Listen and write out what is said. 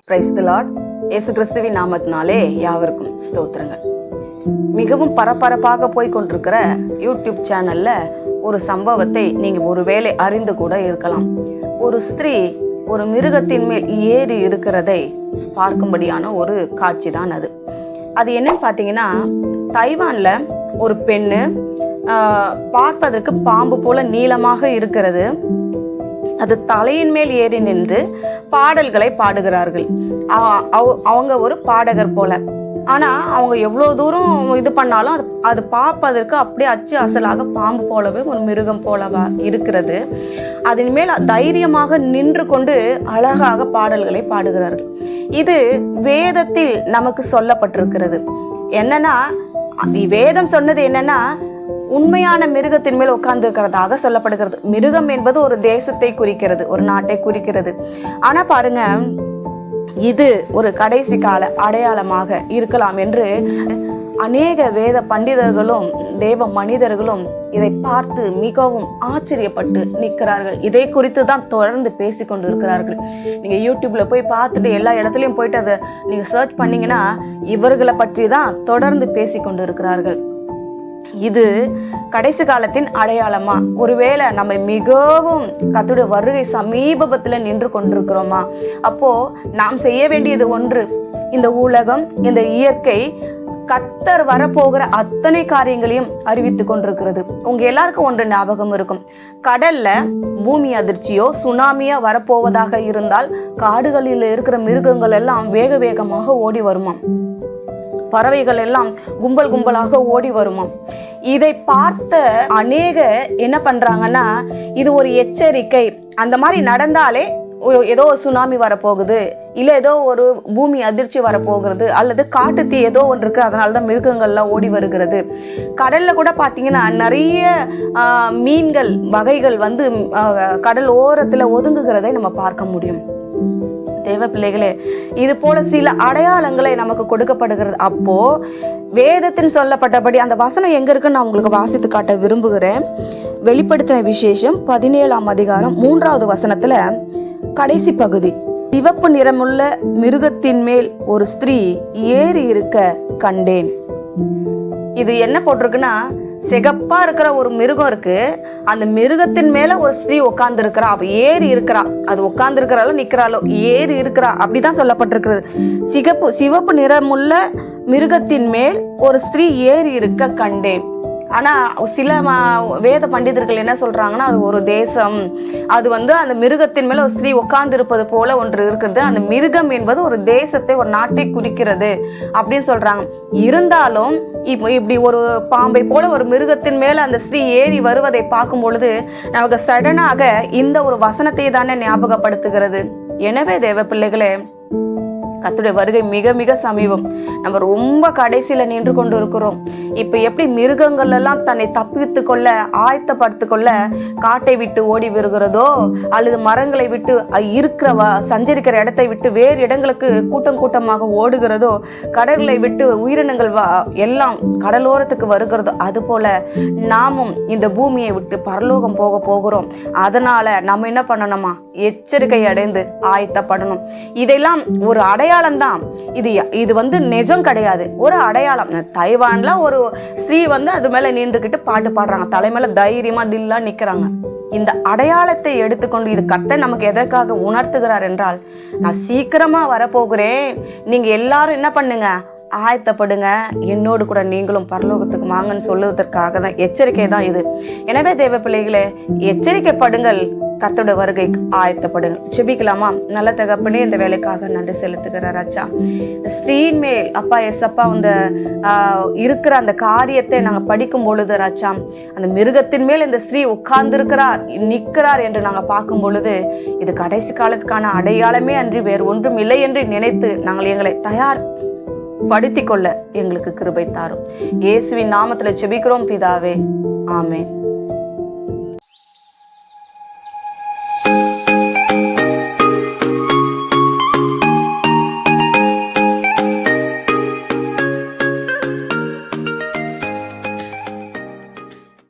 Praise the Lord. இயேசு கிறிஸ்துவின் நாமத்தினாலே யாவருக்கும் ஸ்தோத்திரங்கள். மிகவும் பரபரப்பாக போய்கொண்டிருக்கிற யூடியூப் சேனல்ல ஒரு சம்பவத்தை நீங்க ஒருவேளை அறிந்து கூட இருக்கலாம். ஒரு ஸ்திரீ ஒரு மிருகத்தின் மேல் ஏறி இருக்கிறதை பார்க்கும்படியான ஒரு காட்சி தான் அது. அது என்னன்னு பார்த்தீங்கன்னா, தைவான்ல ஒரு பெண்ணு பார்ப்பதற்கு பாம்பு போல நீளமாக இருக்கிறது. அது தலையின் மேல் ஏறி நின்று பாடல்களை பாடுகிறார்கள். அவங்க ஒரு பாடகர் போல. ஆனா அவங்க எவ்வளோ தூரம் இது பண்ணாலும் அது பார்ப்பதற்கு அப்படியே அச்சு அசலாக பாம்பு போலவே ஒரு மிருகம் போலவா இருக்கிறது. அதன் மேல் தைரியமாக நின்று கொண்டு அழகாக பாடல்களை பாடுகிறார்கள். இது வேதத்தில் நமக்கு சொல்லப்பட்டிருக்கிறது. என்னன்னா, வேதம் சொன்னது என்னன்னா, உண்மையான மிருகத்தின் மேல் உட்கார்ந்து இருக்கிறதாக சொல்லப்படுகிறது. மிருகம் என்பது ஒரு தேசத்தை குறிக்கிறது, ஒரு நாட்டை குறிக்கிறது. ஆனா பாருங்க, இது ஒரு கடைசி கால அடையாளமாக இருக்கலாம் என்று அநேக வேத பண்டிதர்களும் தேவ மனிதர்களும் இதை பார்த்து மிகவும் ஆச்சரியப்பட்டு நிற்கிறார்கள். இதை குறித்து தான் தொடர்ந்து பேசிக்கொண்டு இருக்கிறார்கள். நீங்க யூடியூப்ல போய் பார்த்துட்டு எல்லா இடத்துலையும் போயிட்டு அதை நீங்க சர்ச் பண்ணீங்கன்னா இவர்களை பற்றி தான் தொடர்ந்து பேசிக்கொண்டு இருக்கிறார்கள். இது கடைசி காலத்தின் அடையாளமா? ஒருவேளை நம்ம மிகவும் கர்த்தருடைய வருகை சமீபத்துல நின்று கொண்டிருக்கிறோமா? அப்போ நாம் செய்ய வேண்டியது ஒன்று, இந்த உலகம், இந்த இயற்கை கர்த்தர் வரப்போகிற அத்தனை காரியங்களையும் அறிவித்து கொண்டிருக்கிறது. உங்க எல்லாருக்கும் ஒன்று ஞாபகம் இருக்கும். கடல்ல பூமி அதிர்ச்சியோ சுனாமியோ வரப்போவதாக இருந்தால் காடுகளில் இருக்கிற மிருகங்கள் எல்லாம் வேக வேகமாக ஓடி வருமாம். பறவைகள் எல்லாம் கும்பல் கும்பலாக ஓடி வருமாம். இதை பார்த்த அநேக என்ன பண்றாங்கன்னா, இது ஒரு எச்சரிக்கை, அந்த மாதிரி நடந்தாலே ஏதோ ஒரு சுனாமி வரப்போகுது, இல்ல ஏதோ ஒரு பூமி அதிர்ச்சி வரப்போகிறது, அல்லது காட்டு தீ ஏதோ ஒன்று இருக்கு, அதனாலதான் மிருகங்கள்லாம் ஓடி வருகிறது. கடல்ல கூட பாத்தீங்கன்னா நிறைய மீன்கள் வகைகள் வந்து கடல் ஓரத்துல ஒதுங்குகிறதை நம்ம பார்க்க முடியும். தேவ பிள்ளைகளே, இது போல சில அடையாளங்களை நமக்கு கொடுக்கப்படுகிறது. அப்போ வேதத்தின் சொல்லப்பட்டபடி அந்த வசனம் எங்க இருக்குன்னு நான் உங்களுக்கு வாசித்து காட்ட விரும்புகிறேன். வெளிப்படுத்தின விசேஷம் 17ஆம் அதிகாரம் 3வது வசனத்துல கடைசி பகுதி, சிவப்பு நிறமுள்ள மிருகத்தின் மேல் ஒரு ஸ்திரீ ஏறி இருக்க கண்டேன். இது என்ன போட்டிருக்குன்னா, சிகப்பா இருக்கிற ஒரு மிருகம் இருக்கு, அந்த மிருகத்தின் மேல ஒரு ஸ்திரீ உட்கார்ந்து இருக்கிறா. அவ ஏறி இருக்கிறா. அது உட்கார்ந்து இருக்கிறாளோ நிக்கிறாளோ ஏறி இருக்கிறா, அப்படிதான் சொல்லப்பட்டிருக்கிறது. சிவப்பு நிறமுள்ள மிருகத்தின் மேல் ஒரு ஸ்திரீ ஏறி இருக்க கண்டேன். ஆனா சில வேத பண்டிதர்கள் என்ன சொல்றாங்கன்னா, அது ஒரு தேசம், அது வந்து அந்த மிருகத்தின் மேல ஒரு ஸ்திரீ உட்கார்ந்து இருப்பது போல ஒன்று இருக்கிறது, அந்த மிருகம் என்பது ஒரு தேசத்தை, ஒரு நாட்டை குறிக்கிறது அப்படின்னு சொல்றாங்க. இருந்தாலும் இப்படி ஒரு பாம்பை போல ஒரு மிருகத்தின் மேல அந்த ஸ்திரீ ஏறி வருவதை பார்க்கும் பொழுது நமக்கு சடனாக இந்த ஒரு வசனத்தை தானே ஞாபகப்படுத்துகிறது. எனவே தேவ பிள்ளைகளே, கர்த்தருடைய வருகை மிக மிக சமீபம். நம்ம ரொம்ப கடைசியில நின்று கொண்டு இருக்கிறோம். இப்ப எப்படி மிருகங்கள் எல்லாம் தன்னை தப்பித்து கொள்ள ஆயத்தப்படுத்து கொள்ள காட்டை விட்டு ஓடி வருகிறதோ, அல்லது மரங்களை விட்டு இருக்கிற சஞ்சரிக்கிற இடத்தை விட்டு வேறு இடங்களுக்கு கூட்டம் கூட்டமாக ஓடுகிறதோ, கடல்களை விட்டு உயிரினங்கள் எல்லாம் கடலோரத்துக்கு வருகிறதோ, அது போல நாமும் இந்த பூமியை விட்டு பரலோகம் போக போகிறோம். அதனால நம்ம என்ன பண்ணணுமா? எச்சரிக்கை அடைந்து ஆயத்தப்படணும். இதெல்லாம் ஒரு அடையாளம் தான். இது வந்து நிஜம் கிடையாது, ஒரு அடையாளம். தைவான்ல ஒரு ஸ்திரீ வந்து அது மேல நின்றுகிட்டு பாட்டு பாடுறாங்க, தலைமையில தைரியமா தில்லா நிக்கிறாங்க. இந்த அடையாளத்தை எடுத்துக்கொண்டு இது கர்த்தர் நமக்கு எதற்காக உணர்த்துகிறார் என்றால், நான் சீக்கிரமா வரப்போகிறேன், நீங்க எல்லாரும் என்ன பண்ணுங்க? ஆயத்தப்படுங்க, என்னோடு கூட நீங்களும் பரலோகத்துக்கு வாங்கன்னு சொல்லுவதற்காக தான், எச்சரிக்கை தான் இது. எனவே தேவ பிள்ளைகளே, எச்சரிக்கைப்படுங்கள், கர்த்தருடைய வருகைக்கு ஆயத்தப்படுங்க. ஜெபிக்கலாமா? நல்ல தகப்பனே, இந்த வேலைக்காக நன்றி செலுத்துகிறார் ராஜா. ஸ்திரீன் மேல் அப்பா எஸ்அப்பா அந்த இருக்கிற அந்த காரியத்தை நாங்கள் படிக்கும் பொழுது ராஜா, அந்த மிருகத்தின் மேல் இந்த ஸ்திரீ உட்கார்ந்திருக்கிறார், நிற்கிறார் என்று நாங்கள் பார்க்கும் பொழுது இது கடைசி காலத்துக்கான அடையாளமே அன்றி வேறு ஒன்றும் இல்லை என்று நினைத்து நாங்கள் எங்களை தயார் படுத்திக் கொள்ள எங்களுக்கு கிருபை தாரும். இயேசுவின் நாமத்துல ஜெபிக்கிறோம் பிதாவே, ஆமென்.